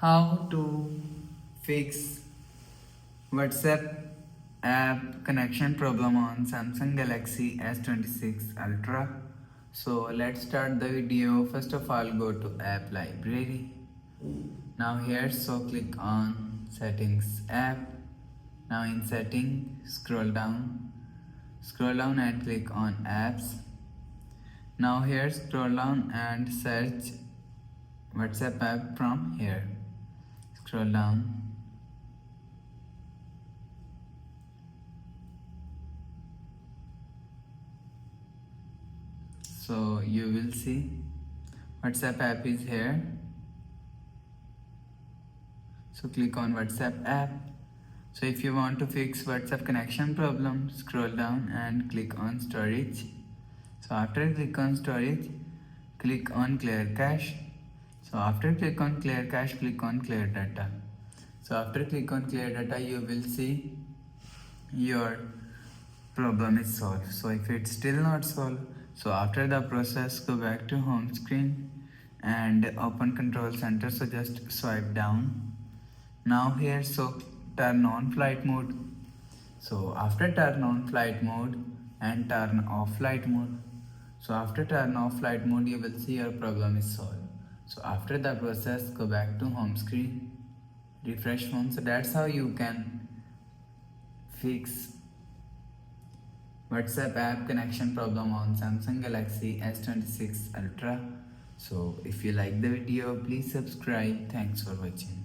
How to fix WhatsApp app connection problem on Samsung Galaxy S26 Ultra. So let's start the video. First of all, go to app library. Now here, so click on settings app. Now in setting, scroll down and click on apps. Now here, scroll down and search WhatsApp app from here. Scroll down. So you will see WhatsApp app is here. So click on WhatsApp app. So if you want to fix WhatsApp connection problem, scroll down and click on storage. So after click on storage, click on clear cache. So after click on clear cache, click on clear data. So after click on clear data, you will see your problem is solved. So if it's still not solved, so after the process, go back to home screen and open control center. So just swipe down. Now here, so turn on flight mode. So after turn on flight mode and turn off flight mode. So after turn off flight mode, you will see your problem is solved. So after the process, go back to home screen, refresh phone. So that's how you can fix WhatsApp app connection problem on Samsung Galaxy S26 Ultra. So if you like the video, please subscribe. Thanks for watching.